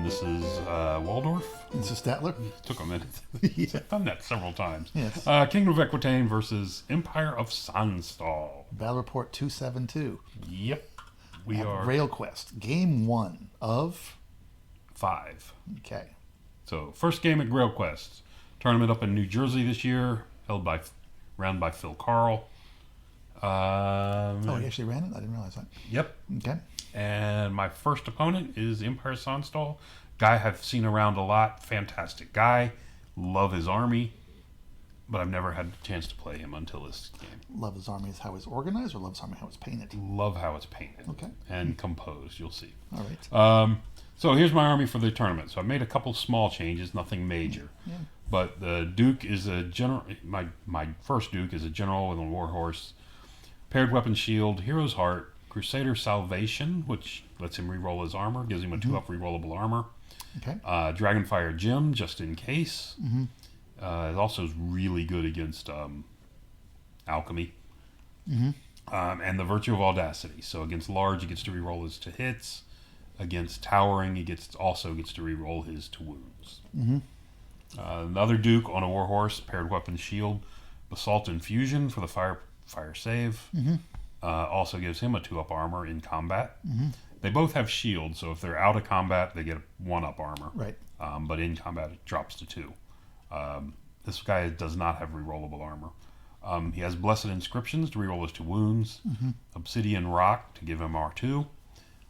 This is Waldorf. This is Statler. Took a minute. Yeah. I've done that several times. Yes. Kingdom of Equitaine versus Empire of Sonnstahl. Battle Report 272. Yep. We At are Grail Quest. Game 1 of... 5. Okay. So, first game at Grail Quest. Tournament up in New Jersey this year. Ran by Phil Carl. Oh, he actually ran it? I didn't realize that. Yep. Okay. And my first opponent is Empire Sonnstahl. Guy I've seen around a lot. Fantastic guy. Love his army. But I've never had a chance to play him until this game. Love his army is how it's organized, or love his army how it's painted? Love how it's painted. Okay. And composed. You'll see. All right. So here's my army for the tournament. So I made a couple small changes. Nothing major. Yeah. But the Duke is a general. My first Duke is a general with a warhorse. Paired weapon shield. Hero's Heart. Crusader Salvation, which lets him reroll his armor, gives him a 2-up rerollable armor. Okay. Dragonfire Gem, just in case. Mm-hmm. It also is really good against alchemy. Mm-hmm. And the Virtue of Audacity. So against large, he gets to reroll his to hits. Against towering, he also gets to reroll his to wounds. Mm-hmm. Another Duke on a warhorse, paired weapon shield, Basalt Infusion for the fire save. Mm-hmm. Also gives him a 2-up armor in combat. Mm-hmm. They both have shields, so if they're out of combat, they get a 1-up armor. Right. But in combat, it drops to 2. This guy does not have rerollable armor. He has Blessed Inscriptions to reroll his 2 wounds, Obsidian Rock to give him R2,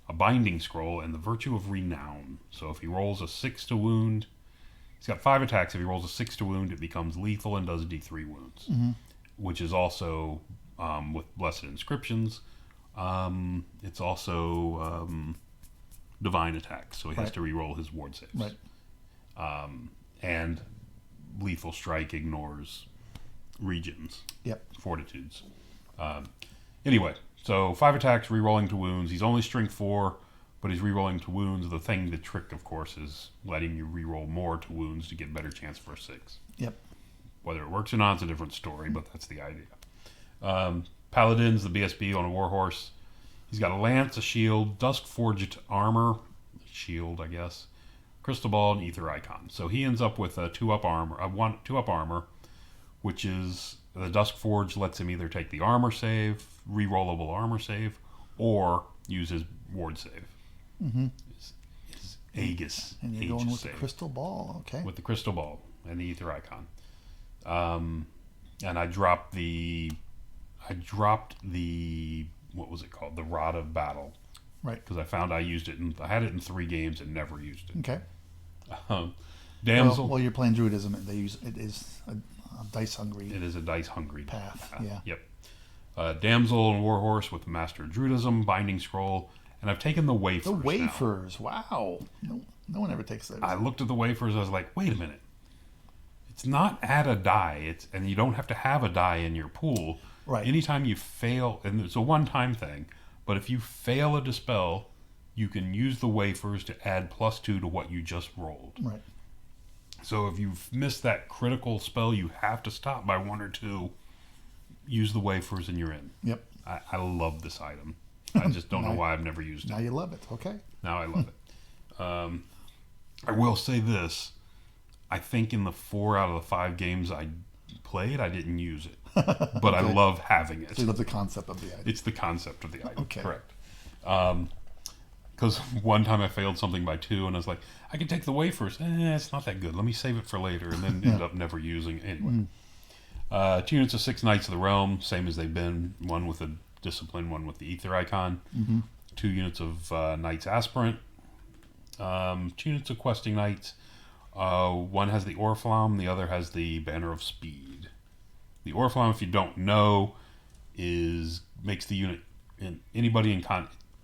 a Binding Scroll, and the Virtue of Renown. So if he rolls a 6 to wound, he's got 5 attacks. If he rolls a 6 to wound, it becomes lethal and does D3 wounds, which is also... with Blessed Inscriptions, it's also divine attack, so he has to reroll his ward saves. Right. And lethal strike ignores regions. Yep. Fortitudes. Anyway, so 5 attacks, rerolling to wounds. He's only strength 4, but he's rerolling to wounds. The trick, of course, is letting you reroll more to wounds to get better chance for a 6. Yep. Whether it works or not is a different story, but that's the idea. Paladin's the BSB on a warhorse. He's got a lance, a shield, dusk forged armor, shield I guess, crystal ball, and ether icon. So he ends up with a 2-up armor, which is the dusk forge lets him either take the armor save, rerollable armor save, or use his ward save. Mm-hmm. His Aegis. And you're going with the crystal ball, okay? With the crystal ball and the ether icon. And I dropped the what was it called? The Rod of Battle. Right. Because I found I had it in 3 games and never used it. Okay. Damsel. Well, you're playing Druidism. It is a dice hungry. It is a dice hungry path. Yeah. Yep. Damsel and Warhorse with Master of Druidism, Binding Scroll, and I've taken the wafers. The wafers. Now. Wow. No one ever takes those. I looked at the wafers. I was like, wait a minute. It's not add a die. And you don't have to have a die in your pool. Right. Anytime you fail, and it's a one-time thing, but if you fail a dispel, you can use the wafers to add +2 to what you just rolled. Right. So if you've missed that critical spell, you have to stop by 1 or 2. Use the wafers, and you're in. Yep. I love this item. I just don't know why I've never used it. Now you love it. Okay. Now I love it. I will say this. I think in the 4 out of the 5 games I played, I didn't use it. But I love having it. So you love the concept of the item. It's the concept of the item. Okay. Correct. Because one time I failed something by 2, and I was like, I can take the wafers. It's not that good. Let me save it for later. And then end up never using it. Anyway. 2 units of 6 Knights of the Realm, same as they've been. 1 with a Discipline, 1 with the Ether icon. 2 units of Knights Aspirant. 2 units of Questing Knights. 1 has the Oriflamme, the other has the Banner of Speed. The Oriflamme, if you don't know, makes the unit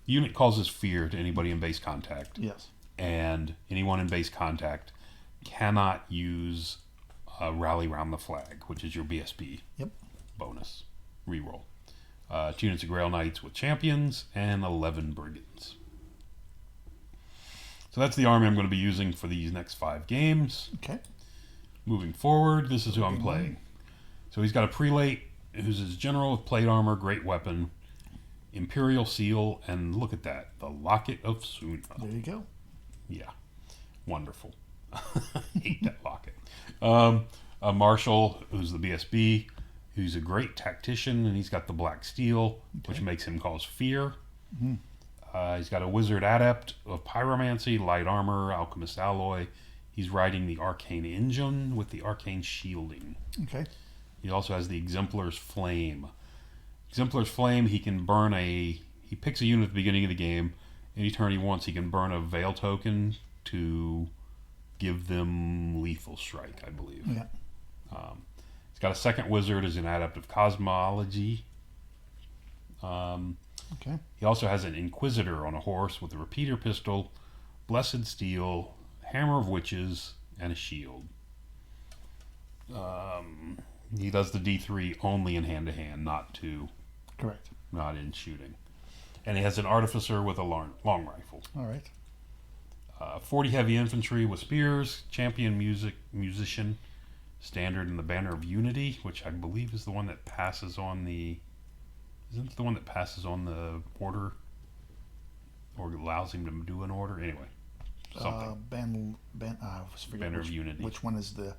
unit causes fear to anybody in base contact. Yes. And anyone in base contact cannot use Rally Round the Flag, which is your BSB bonus reroll. 2 units of Grail Knights with Champions and 11 Brigands. So that's the army I'm going to be using for these next 5 games. Okay. Moving forward, this is who I'm playing. So he's got a Prelate, who's his general with plate armor, great weapon, Imperial Seal, and look at that, the Locket of Suna. There you go. Yeah. Wonderful. Hate that pocket. A Marshall, who's the BSB, who's a great tactician, and he's got the black steel, which makes him cause fear. He's got a wizard adept of pyromancy, light armor, alchemist alloy. He's riding the arcane engine with the arcane shielding. Okay. He also has the exemplar's flame. Exemplar's flame, he can burn he picks a unit at the beginning of the game. Any turn he wants, he can burn a veil token to give them lethal strike, I believe. Yeah. He's got a second wizard as an adept of cosmology. Okay. He also has an inquisitor on a horse with a repeater pistol, blessed steel, hammer of witches, and a shield. He does the D3 only in hand-to-hand, Correct. not in shooting. And he has an artificer with a long rifle. All right. 40 heavy infantry with spears, champion musician, standard, and the banner of unity, which I believe is the one that passes on the... Isn't it the one that passes on the order? Or allows him to do an order? Anyway, something. I was forgetting Banner of Unity. Which one is the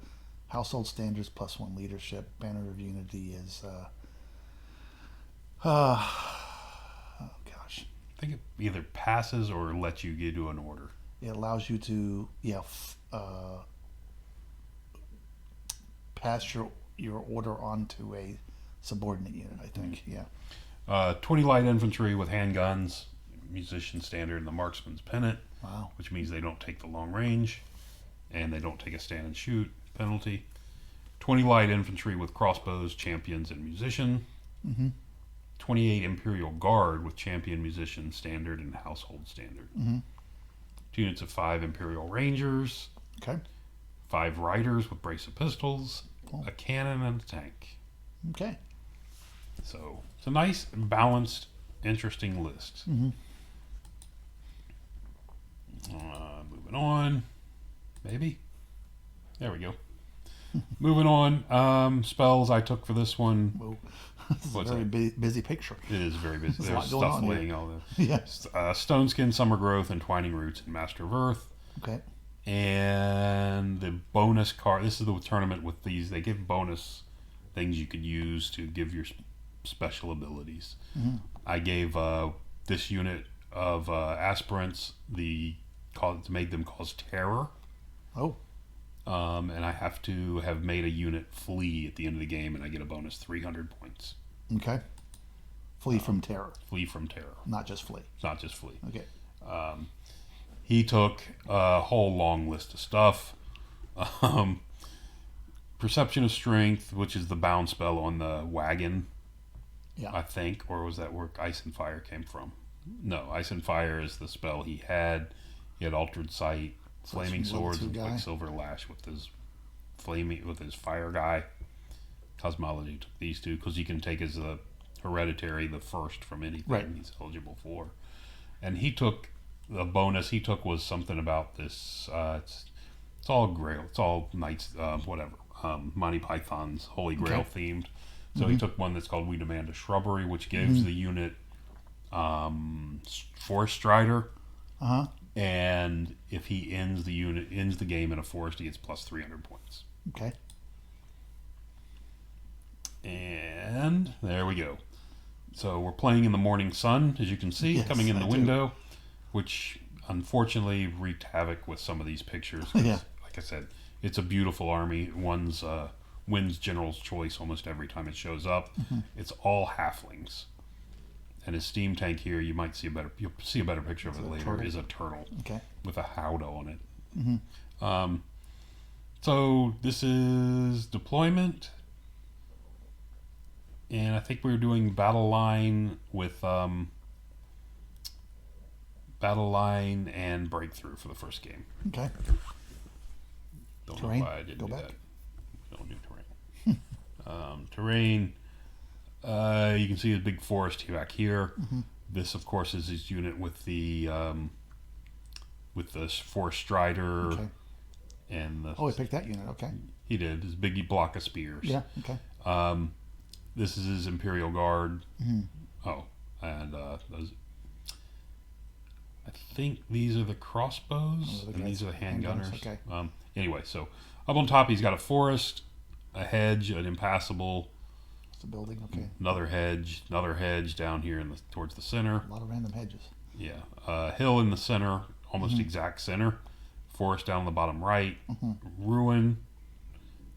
household standards +1 leadership? Banner of Unity is... oh, gosh. I think it either passes or lets you do an order. It allows you to, pass your order on to a subordinate unit, I think. Yeah. 20 light infantry with handguns, musician standard, and the marksman's pennant. Wow. Which means they don't take the long range, and they don't take a stand and shoot penalty. 20 light infantry with crossbows, champions, and musician. 28 Imperial Guard with champion, musician, standard, and household standard. 2 units of 5 Imperial Rangers. Okay. 5 riders with brace of pistols, a cannon, and a tank. Okay. So it's a nice, balanced, interesting list. Moving on. Maybe. There we go. Moving on. Spells I took for this one. Whoa. This is a very busy picture. It is very busy. There's a There's lot going stuff on laying here. all there. Yes. Stone Skin, Summer Growth, Entwining Roots, and Master of Earth. Okay. And the bonus card. This is the tournament with these. They give bonus things you could use to give your special abilities. I gave this unit of aspirants to make them cause terror. Oh. And I have to have made a unit flee at the end of the game, and I get a bonus 300 points. Okay. Flee from terror. Flee from terror. Not just flee. It's not just flee. Okay. He took a whole long list of stuff. Perception of Strength, which is the bound spell on the wagon, I think. Or was that where Ice and Fire came from? No, Ice and Fire is the spell he had. He had Altered Sight, Flaming Swords, and Quicksilver Lash with his fire guy. Cosmology took these 2 because he can take as a hereditary the first from anything he's eligible for. And he took the bonus he took was something about this. It's all Grail. It's all Knights, whatever. Monty Python's Holy Grail themed. So he took one that's called We Demand a Shrubbery, which gives the unit Forest Strider. And if he ends the game in a forest, he gets plus 300 points. Okay. And there we go. So we're playing in the morning sun, as you can see, coming in the window, which unfortunately wreaked havoc with some of these pictures. Like I said, it's a beautiful army. Wins General's Choice almost every time it shows up. It's all halflings. And his steam tank here, you'll see a better picture of it later, is a turtle with a howdah on it. So this is deployment. And I think we were doing battle line with battle line and breakthrough for the first game. Okay. Don't Terrain? know why I didn't Go do back. that. Don't do terrain. Terrain. You can see a big forest back here. This, of course, is his unit with the Forest Strider. And he picked that unit. Okay. He did. His big block of spears. Yeah. Okay. This is his Imperial Guard. Oh, and I think these are the crossbows, Oh, the and guys- these are the handgunners, handgunners. okay. Anyway, so up on top, he's got a forest, a hedge, an impassable, It's a building. Okay. another hedge down here towards the center. A lot of random hedges. Yeah, hill in the center, almost exact center. Forest down the bottom right, ruin,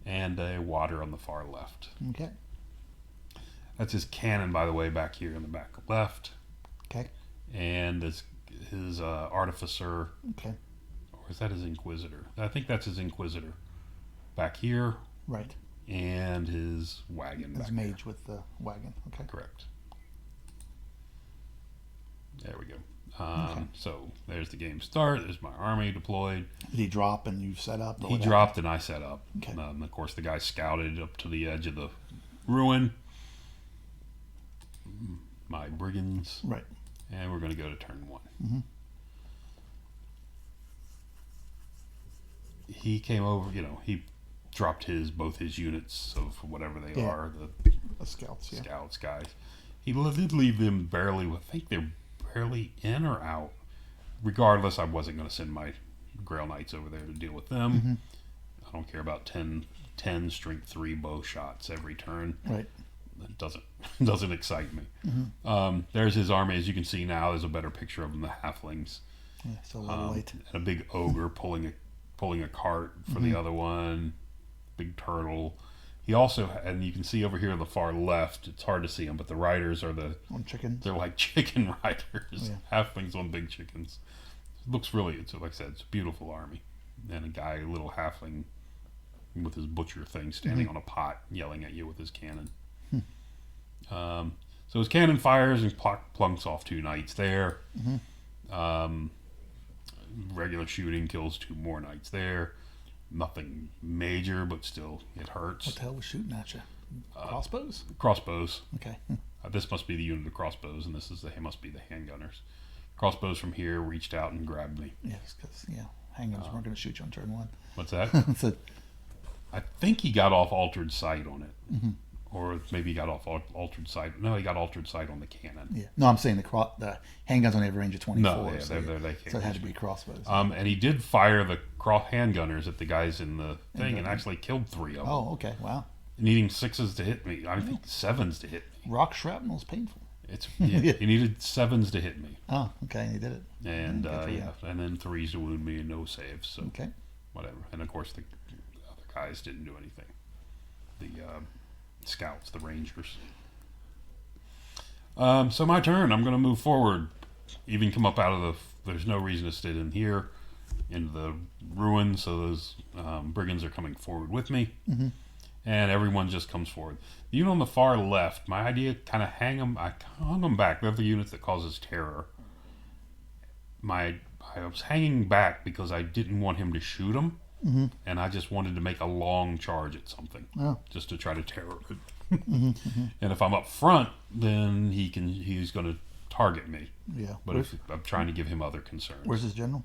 and a water on the far left. Okay. That's his cannon, by the way, back here in the back left. Okay. And his artificer, Okay. or is that his inquisitor? I think that's his inquisitor back here, Right. and his wagon There's back mage with the wagon. Okay. there. Correct. There we go. Okay. So there's the game start. There's my army deployed. Did he drop and you set up? or He what dropped and I set up. Okay. Of course, the guy scouted up to the edge of the ruin. My brigands. happened? Right. And we're going to go to turn 1. Mhm. He came over, he dropped both his units of whatever they Yeah. are, the The scouts. Yeah. scouts guys. He did leave them barely, I think they're barely in or out. Regardless, I wasn't going to send my Grail Knights over there to deal with them. Mm-hmm. I don't care about 10 strength 3 bow shots every turn. Right. That doesn't excite me. There's his army. As you can see now, there's a better picture of them, the halflings. Yeah. So a little late. And a big ogre pulling a cart for the other one. Big turtle. He also, and you can see over here on the far left, it's hard to see them, but the riders are On chickens. they're like chicken riders. Yeah. Halflings on big chickens. It looks it's like I said, it's a beautiful army. And a little halfling with his butcher thing standing on a pot yelling at you with his cannon. So his cannon fires and plunks off 2 knights there. Regular shooting kills 2 more knights there. Nothing major, but still it hurts. What the hell was shooting at you? Crossbows? Crossbows. Okay. This must be the unit of crossbows, and this must be the handgunners. Crossbows from here reached out and grabbed me. Yes, because handguns weren't going to shoot you on turn 1. What's that? So, I think he got off altered sight on it. Or maybe he got off altered sight. No, he got altered sight on the cannon. yeah. No, I'm saying the handguns only have a range of 24. No, yeah, so, they can't. so it had to be crossbows. And he did fire the handgunners at the guys in the thing and actually killed 3 of them. Oh, okay. Wow. Needing 6s to hit me. I think 7s to hit me. Rock shrapnel is painful. He needed 7s to hit me. Oh, okay. And he did it. And good for you. and then 3s to wound me and no saves. So Okay. whatever. And of course the other guys didn't do anything. The scouts, the rangers. So my turn. I'm going to move forward. Even come up out of there's no reason to sit in here into the ruin. So those brigands are coming forward with me. And everyone just comes forward. The unit on the far left, my idea, kind of I hung them back. They're the units that causes terror. I was hanging back because I didn't want him to shoot them. And I just wanted to make a long charge at something, just to try to terror it. And if I'm up front, then he's going to target me. Yeah. But if I'm trying to give him other concerns. Where's his general?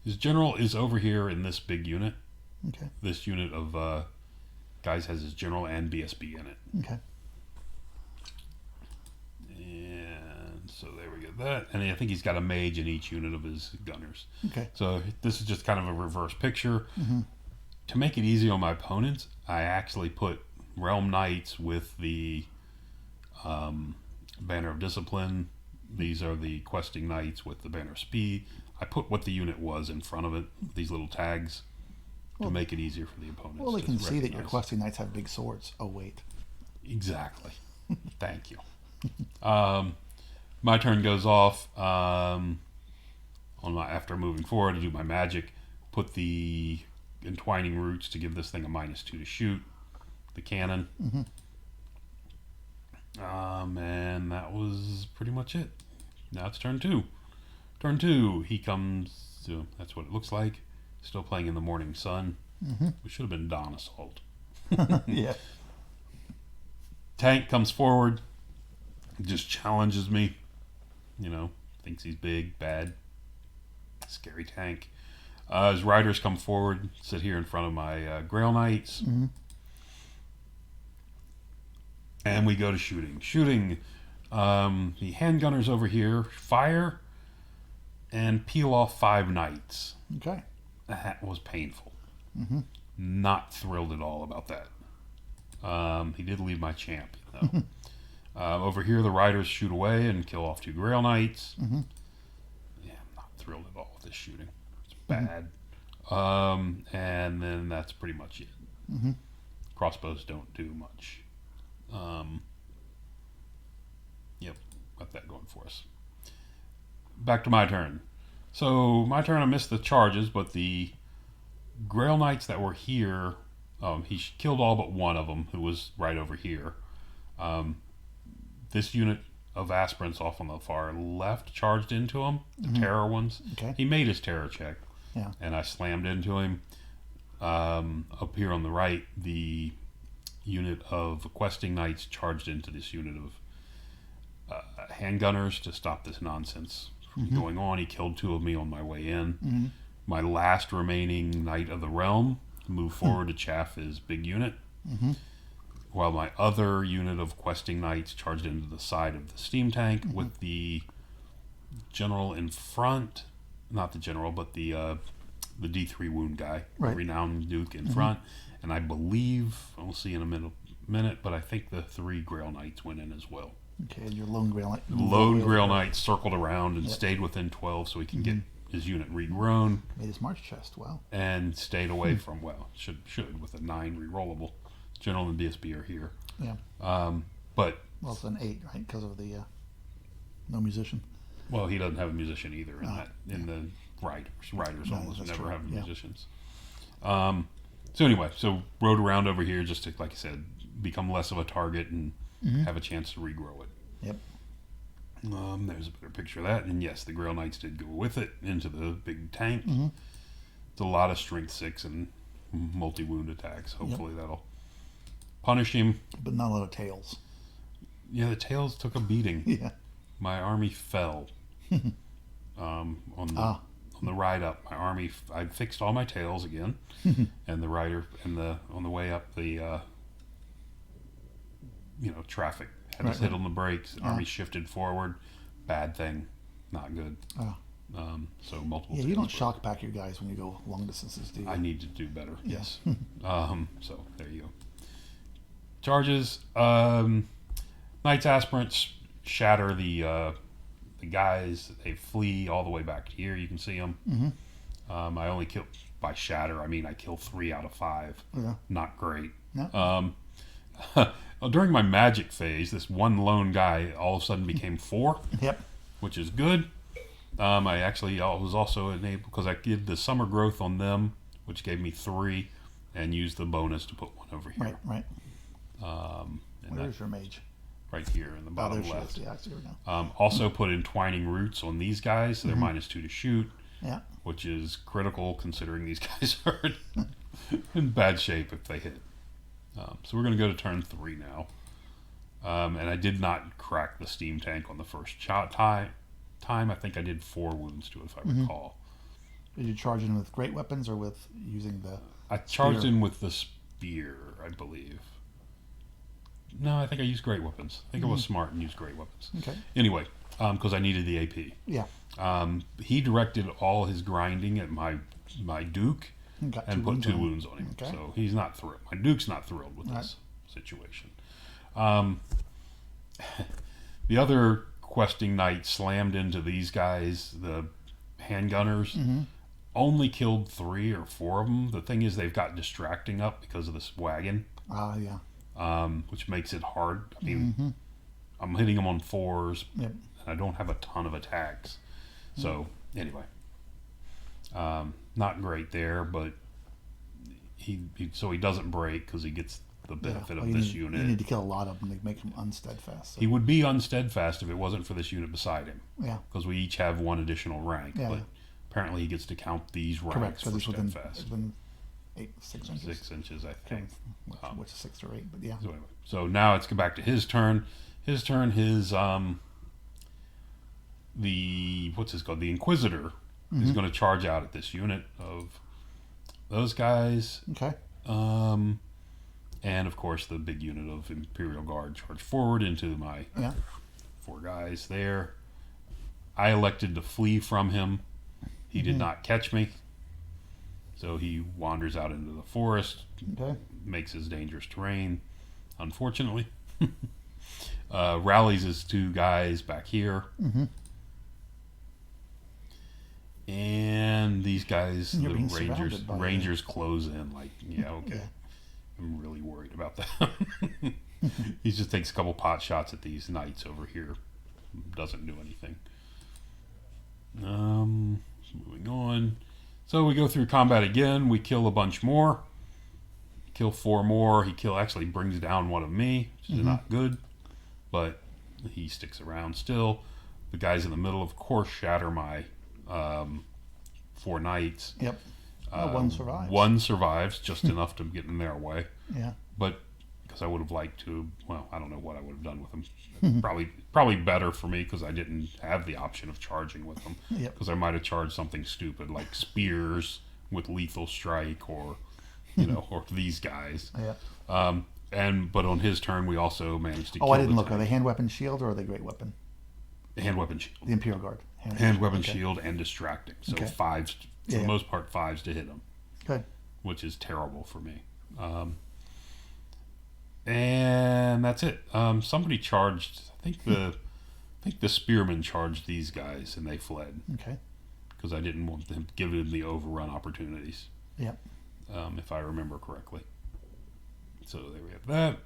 His general is over here in this big unit. Okay. This unit of guys has his general and BSB in it. Okay. And so there we go. That, and I think he's got a mage in each unit of his gunners. Okay. So this is just kind of a reverse picture. To make it easy on my opponents, I actually put Realm Knights with the Banner of Discipline. These are the Questing Knights with the Banner of Speed. I put what the unit was in front of it, these little tags, to make it easier for the opponents. Well, they can to see that your recognize. questing knights have big swords. Oh, wait. Exactly. Thank you. My turn goes off. After moving forward to do my magic, put the entwining roots to give this thing a -2 to shoot the cannon. And that was pretty much it. Now it's turn 2. Turn 2, he comes to, that's what it looks like. Still playing in the morning sun. Which should have been Dawn Assault. Yeah. Tank comes forward, just challenges me. Thinks he's big, bad, scary tank. His riders come forward, sit here in front of my Grail Knights. And we go to shooting. The handgunners over here fire. and peel off 5 knights. Okay. That was painful. Mm-hmm. Not thrilled at all about that. He did leave my champ, though. Over here, the riders shoot away and kill off 2 Grail Knights. Mm-hmm. Yeah, I'm not thrilled at all with this shooting. It's bad. And then that's pretty much it. Mm-hmm. Crossbows don't do much. Yep, got that going for us. Back to my turn. So my turn, I missed the charges, but the Grail Knights that were here, he killed all but one of them, who was right over here. This unit of aspirants off on the far left charged into him, the terror ones. Okay. He made his terror check, Yeah. and I slammed into him. Up here on the right, the unit of questing knights charged into this unit of handgunners to stop this nonsense from going on. He killed 2 of me on my way in. My last remaining knight of the realm moved forward to chaff his big unit, while my other unit of questing knights charged into the side of the steam tank with the general in front. Not the general, but the D3 wound guy, Right. the renowned duke in front. And I believe, we'll see in a minute, but I think the 3 Grail Knights went in as well. Okay, and your lone Grail Knight. The lone Grail Knight circled around and stayed within 12 so he can get his unit regrown Made his march chest. Wow. and stayed away from, should with a 9 rerollable. General and DSB are here. Yeah. But, Well, it's an 8, right? Because of the no musician. well, he doesn't have a musician either in the riders. Riders No, almost that's never true. have Yeah. musicians. So anyway, rode around over here just to, like I said, become less of a target and have a chance to regrow it. Yep. There's a better picture of that, and yes, the Grail Knights did go with it into the big tank. It's a lot of strength 6 and multi-wound attacks. Hopefully that'll punish him. But not a lot of tails. Yeah, the tails took a beating. Yeah. My army fell on the ride up. My army, I fixed all my tails again, and the rider and on the way up, the traffic had us hit on the brakes. Army shifted forward. Bad thing, not good. So multiple. Yeah, you tails don't broke. shock pack your guys when you go long distances, do you? I need to do better. Yes. So there you go. Charges. Knights aspirants shatter the guys. They flee all the way back to here. You can see them. I only kill by shatter. I mean, I kill 3 out of 5. Yeah. Not great. No. During my magic phase, this one lone guy all of a sudden became 4, Yep. which is good. I was also enabled because I did the summer growth on them, which gave me 3, and used the bonus to put 1 over here. Right. And Where's your mage? right here in the Oh, bottom there she left. is. Yeah, I see her now. Also put entwining roots on these guys, so they're -2 to shoot, Yeah. which is critical considering these guys are in bad shape if they hit. So we're going to go to turn 3 now. And I did not crack the steam tank on the first time. I think I did 4 wounds to it, if I recall. Did you charge in with great weapons or with using the... I charged Spear. in with the spear, I believe. No, I think I used great weapons. I think I was smart and used great weapons. Okay. Anyway, because I needed the AP. Yeah. He directed all his grinding at my Duke Got and 2 put wounds 2 on him. wounds on him. Okay. So he's not thrilled. My Duke's not thrilled with Right. this situation. The other questing knight slammed into these guys, the handgunners. Only killed 3 or 4 of them. The thing is, they've got distracting up because of this wagon, Yeah. which makes it hard. I mean, I'm hitting them on 4s, Yep. and I don't have a ton of attacks. So anyway, not great there, but he doesn't break because he gets the benefit Well, of this unit. You need to kill a lot of them to make them unsteadfast. So. He would be unsteadfast if it wasn't for this unit beside him, Yeah. because we each have 1 additional rank. Yeah. But apparently, he gets to count these Correct. ranks So for it's steadfast. within 6 inches. 6 inches, I think. Which is 6 or 8, but yeah. So, anyway, so now it's back to his turn. His what's this called? The Inquisitor is going to charge out at this unit of those guys. Okay. And of course the big unit of Imperial Guard charge forward into my Yeah. 4 guys there. I elected to flee from him. He did not catch me. So he wanders out into the forest, Okay. makes his dangerous terrain, unfortunately. Rallies his 2 guys back here. And these guys, You're the being surrounded by Rangers close in. Like, yeah, okay. Yeah. I'm really worried about that. He just takes a couple pot shots at these knights over here. Doesn't do anything. Moving on. So we go through combat again. We kill a bunch more. Kill 4 more. He actually brings down one of me, which is not good. But he sticks around still. The guys in the middle, of course, shatter my 4 knights. Yep. One survives. One survives, just enough to get in their way. Yeah. But because I would have liked to, well, I don't know what I would have done with them. Probably better for me because I didn't have the option of charging with them. Yep. Because I might have charged something stupid like spears with lethal strike, or or these guys. Yeah. But on his turn, we also managed to. Oh, kill I didn't the look. Are they hand weapon shield or are they great weapon? hand weapon shield? The Imperial Guard. Hand weapon okay. shield and distracting. So Okay. 5s, for the most part, 5s to hit them. Good. Which is terrible for me. And that's it. Somebody charged. I think the spearmen charged these guys, and they fled Okay. because I didn't want them to give them the overrun opportunities. Yep. If I remember correctly. So there we have that.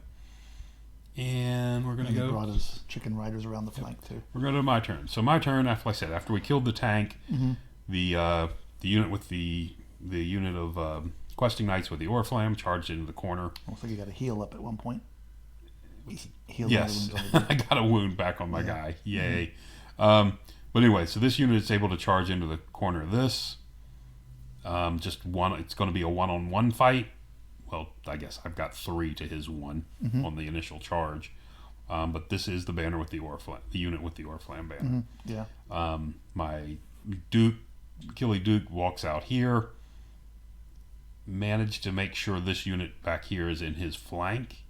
And we're going to And he go. brought his chicken riders around the flank too. We're going to my turn. So my turn, after I said, after we killed the tank, the unit with the unit of questing knights with the Oriflamme charged into the corner. Looks like you got a heal up at one point. Heal Yes, I got a wound back on my guy. Yay! But anyway, so this unit is able to charge into the corner of this. Just one. It's going to be a one-on-one fight. Well, I guess I've got 3 to his 1 on the initial charge. But this is the banner with the Oriflamme, the unit with the Oriflamme banner. Yeah. My Duke, Achille Duke, walks out here. Managed to make sure this unit back here is in his flank,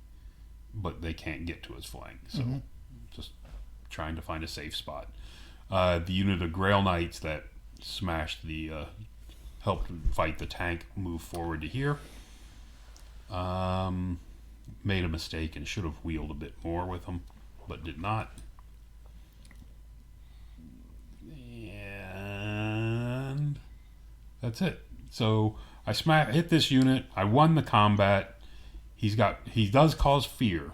but they can't get to his flank. So just trying to find a safe spot. The unit of Grail Knights that smashed the, helped fight the tank, move forward to here. Made a mistake and should have wheeled a bit more with them, but did not. And that's it. So I hit this unit. I won the combat. He does cause fear,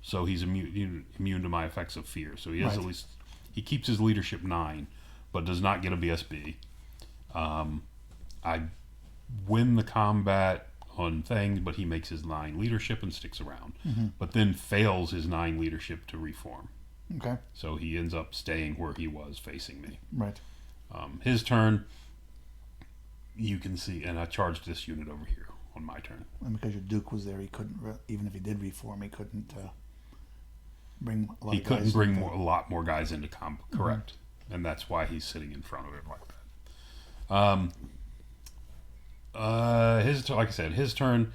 so he's immune to my effects of fear. So he has at least, he keeps his leadership 9, but does not get a BSB. I win the combat on things, but he makes his 9 leadership and sticks around, but then fails his 9 leadership to reform. Okay. So he ends up staying where he was facing me. Right. His turn, you can see, and I charged this unit over here on my turn. And because your Duke was there, he couldn't, even if he did reform, he couldn't bring a lot He of couldn't guys bring into- a lot more guys into combat. Correct. And that's why he's sitting in front of it like that. Like I said, his turn,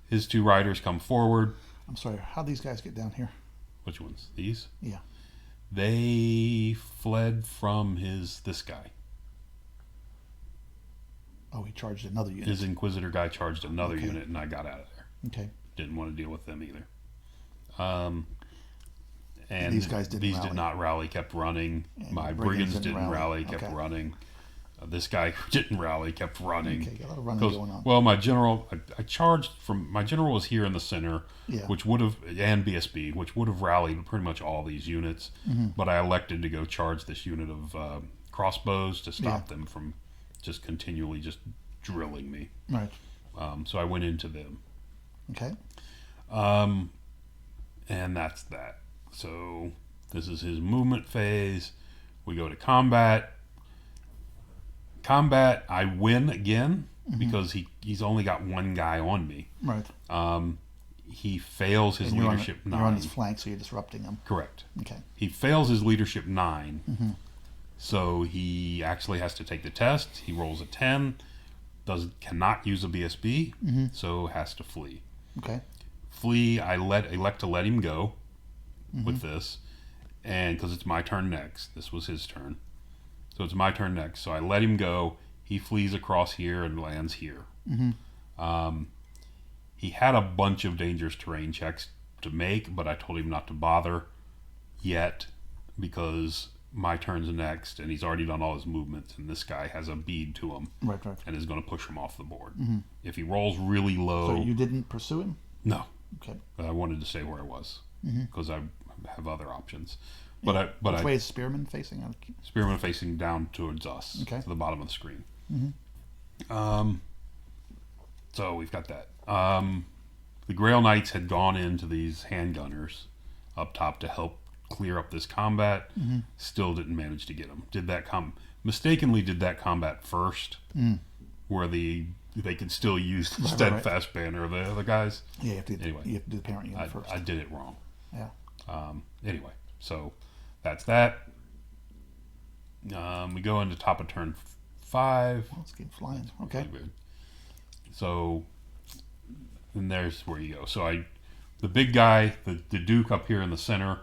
his 2 riders come forward. I'm sorry, how'd these guys get down here? Which ones? These? Yeah. They fled from this guy. Oh, he charged another unit. His Inquisitor guy charged another Okay. unit, and I got out of there. Okay. Didn't want to deal with them either. And these guys didn't did rally. not rally, kept running. And My the brigands brigands didn't rally, kept Okay. running. This guy didn't rally, kept running. Okay, got a lot of running Goes, going on. well, my general, I charged from, my general was here in the center, Yeah. which would have, and BSB, which would have rallied pretty much all these units, but I elected to go charge this unit of crossbows to stop them from just continually just drilling me. Right. So I went into them. Okay. And that's that. So this is his movement phase. We go to combat. Combat, I win again because he's only got 1 guy on me. Right. He fails his And you're leadership on, 9. You're on his flank, so you're disrupting him. Correct. Okay. He fails his leadership 9. So he actually has to take the test. He rolls a 10. Cannot use a BSB, so has to flee. Okay. Flee, I elect to let him go with this, and because it's my turn next. This was his turn. So it's my turn next. So I let him go. He flees across here and lands here. He had a bunch of dangerous terrain checks to make, but I told him not to bother yet because my turn's next, and he's already done all his movements, and this guy has a bead to him, Right. and is going to push him off the board. If he rolls really low, So you didn't pursue him? no, Okay. I wanted to stay where I was because I have other options. Which way is Spearman facing? Spearman facing down towards us, Okay. to the bottom of the screen. So we've got that. The Grail Knights had gone into these handgunners up top to help clear up this combat. Still didn't manage to get them. Mistakenly did that combat first, where they could still use the steadfast banner of the other guys. Yeah, you have to do the parent unit I, first. I did it wrong. Yeah. Anyway, so that's that. We go into top of turn 5. Let's keep flying. Okay. So, and there's where you go. So the big guy, the Duke up here in the center,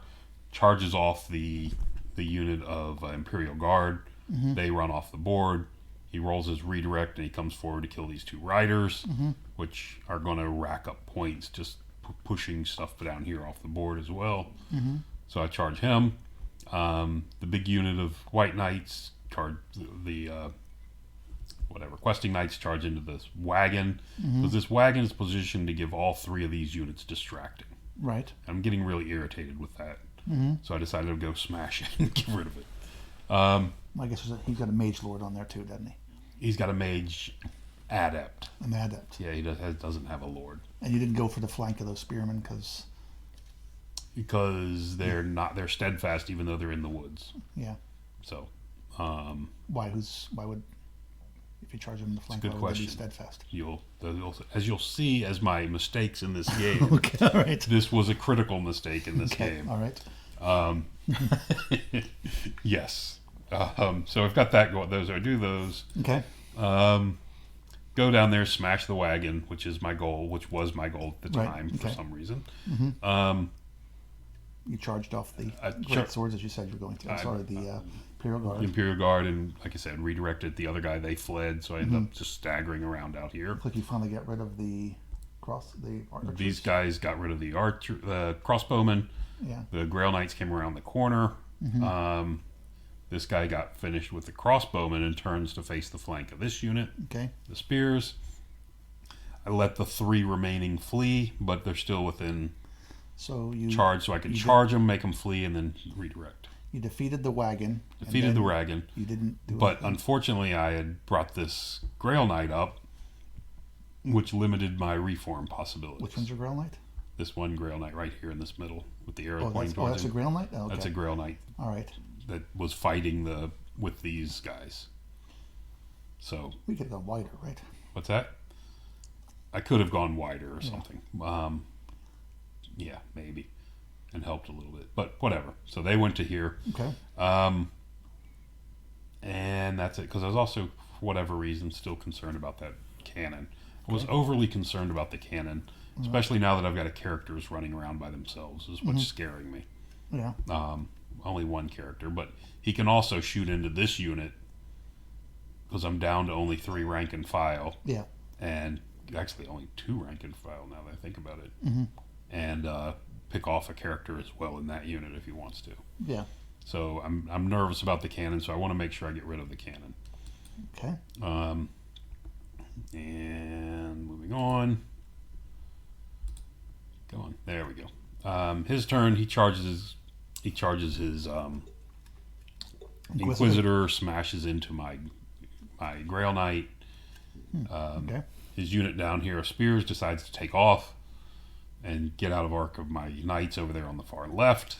charges off the unit of Imperial Guard. They run off the board. He rolls his redirect and he comes forward to kill these 2 riders, which are going to rack up points just pushing stuff down here off the board as well. So I charge him. The big unit of White Knights charge the Questing Knights charge into this wagon, because this wagon is positioned to give all 3 of these units distracting. Right. I'm getting really irritated with that, so I decided to go smash it and get rid of it. I guess he's got a Mage Lord on there too, doesn't he? He's got a Mage Adept. An Adept. Yeah, he doesn't have a Lord. And you didn't go for the flank of those Spearmen because they're steadfast even though they're in the woods. Yeah. So, why would, if you charge them in the flank, good why would they be question. steadfast? As you'll see as my mistakes in this game, Okay, all right. this was a critical mistake in this game. All right. Yes. So I've got that going. I do those. Okay. Go down there, smash the wagon, which was my goal at the Right, time for some reason. You charged off the great swords as you said you were going to. The Imperial Guard. The Imperial Guard, and like I said, redirected the other guy. They fled, so I ended up just staggering around out here. Looks like you finally got rid of the archers. These guys got rid of the crossbowmen. Yeah. The Grail Knights came around the corner. This guy got finished with the crossbowman and turns to face the flank of this unit. Okay. The spears. I let the 3 remaining flee, but they're still within charge, so I can charge them, make them flee, and then redirect. You defeated the wagon. Defeated the wagon. You didn't do But anything. unfortunately, I had brought this Grail Knight up, which limited my reform possibilities. Which one's your Grail Knight? This one Grail Knight right here in this middle with the arrow pointing That's towards a him. Grail Knight? Oh, okay. That's a Grail Knight All right. that was fighting with these guys. So We could have gone wider, right? what's that? I could have gone wider or something. Yeah, maybe, and helped a little bit, but whatever. So they went to here. Okay. And that's it. Because I was also, for whatever reason, still concerned about that cannon. I was overly concerned about the cannon, especially now that I've got a characters running around by themselves, is what's scaring me. Yeah. Only one character, but he can also shoot into this unit because I'm down to only 3 rank and file. Yeah. And actually only 2 rank and file now that I think about it. And pick off a character as well in that unit if he wants to. Yeah. So I'm nervous about the cannon, so I want to make sure I get rid of the cannon. Okay. And moving on. Go on. There we go. His turn. He charges his Inquisitor, smashes into my Grail Knight. Okay. His unit down here of spears decides to take off and get out of arc of my knights over there on the far left.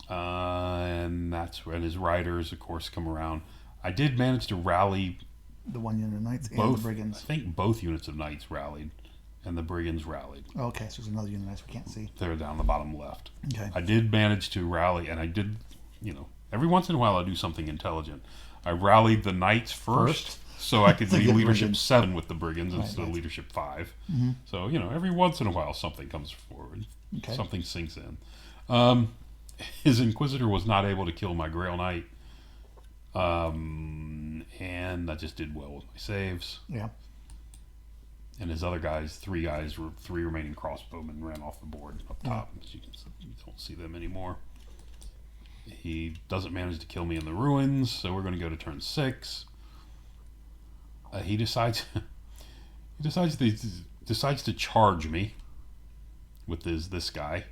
And that's when his riders, of course, come around. I did manage to rally The one unit of knights and both. the brigands. I think both units of knights rallied, and the brigands rallied. Okay, so there's another unit of knights we can't see. They're down the bottom left. Okay. I did manage to rally, and I did, every once in a while I do something intelligent. I rallied the knights first so I could be Get leadership brigands. 7 with the brigands Right, instead of right. leadership 5. So, every once in a while something comes forward. Okay. Something sinks in. his Inquisitor was not able to kill my Grail Knight. And I just did well with my saves. Yeah. And his other guys, three remaining crossbowmen ran off the board up top. You don't see them anymore. He doesn't manage to kill me in the ruins, so we're going to go to turn 6. He decides to charge me with this guy.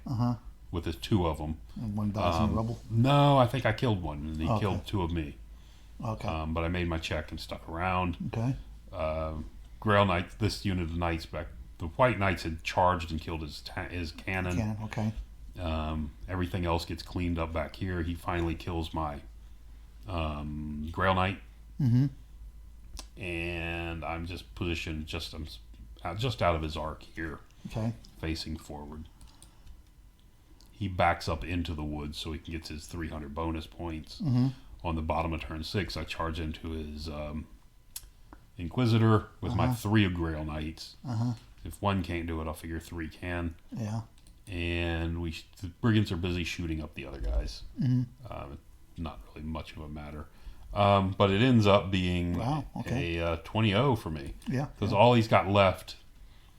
With his 2 of them. And one dies in the rubble. No, I think I killed one, and he Okay. killed 2 of me. Okay. But I made my check and stuck around. Okay. Grail Knights, this unit of knights back, the White Knights had charged and killed his cannon. Cannon. Okay. Everything else gets cleaned up back here. He finally kills my Grail Knight. And I'm just positioned just out of his arc here, Okay. facing forward. He backs up into the woods so he can get his 300 bonus points. On the bottom of turn 6, I charge into his Inquisitor with my 3 Grail Knights. If 1 can't do it, I'll figure 3 can. Yeah. And the Brigands are busy shooting up the other guys. Not really much of a matter. But it ends up being Wow, okay. a 20-0 for me. Yeah. Because all he's got left,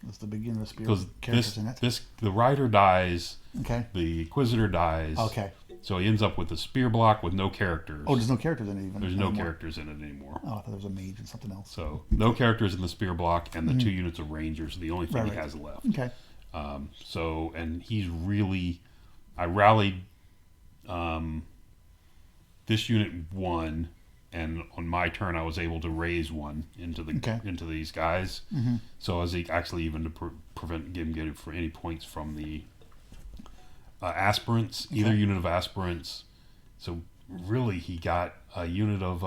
That's the beginner of spirit because characters in it. the Rider dies, Okay. the Inquisitor dies. Okay. So he ends up with a spear block with no characters. Oh, there's no characters in it even. There's no anymore. characters in it anymore. Oh, I thought there was a mage and something else. So no characters in the spear block, and the 2 units of Rangers are the only thing he Right. has left. Okay. And he's really, I rallied, this unit won, and on my turn I was able to raise 1 into these guys. So I was actually even to prevent him getting for any points from the aspirants, either unit of aspirants. So really he got a unit of,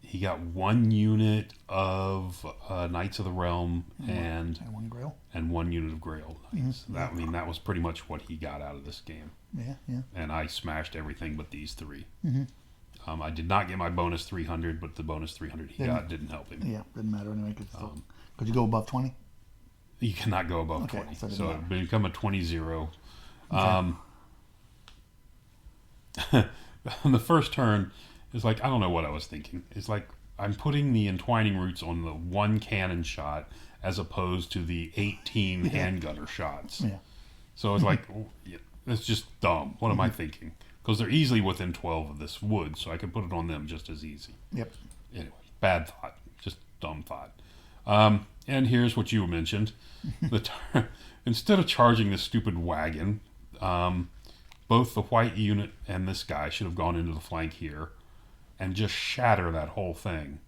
he got 1 unit of Knights of the Realm and 1 Grail. 1 unit of Grail Knights. That was pretty much what he got out of this game. Yeah. Yeah. And I smashed everything but these 3. I did not get my bonus 300, but the bonus 300 he got didn't help him. Yeah. Didn't matter anyway. Could you go above 20? You cannot go above Okay, 20. so it So didn't it become a 20-0. On the first turn, it's like, I don't know what I was thinking. It's like I'm putting the entwining roots on the 1 cannon shot as opposed to the 18 handgunner shots. Yeah. So it's like, it's just dumb. What am I thinking? Because they're easily within 12 of this wood, so I can put it on them just as easy. Yep. Anyway, bad thought. Just dumb thought. And here's what you mentioned. Instead of charging this stupid wagon, both the white unit and this guy should have gone into the flank here and just shatter that whole thing,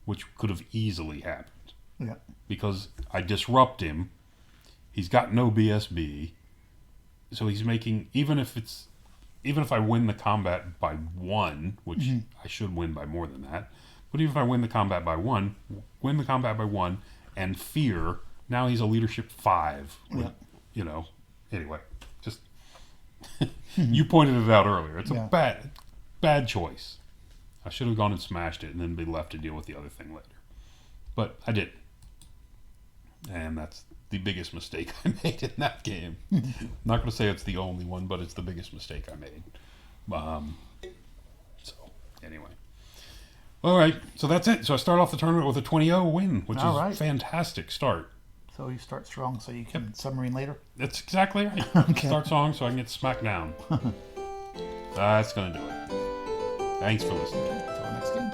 which could have easily happened. Yeah. Because I disrupt him. He's got no BSB. So he's making, even if I win the combat by 1, which I should win by more than that, but even if I win the combat by 1, and fear, now he's a leadership 5. Yeah. Anyway, just, you pointed it out earlier. It's Yeah. a bad choice. I should have gone and smashed it and then be left to deal with the other thing later. But I didn't. And that's the biggest mistake I made in that game. Not going to say it's the only one, but it's the biggest mistake I made. So, anyway. All right, so that's it. So I start off the tournament with a 20-0 win, which is a fantastic start. So you start strong so you can submarine later? That's exactly right. Okay. Start strong so I can get smacked down. That's going to do it. Thanks for listening. Until next game.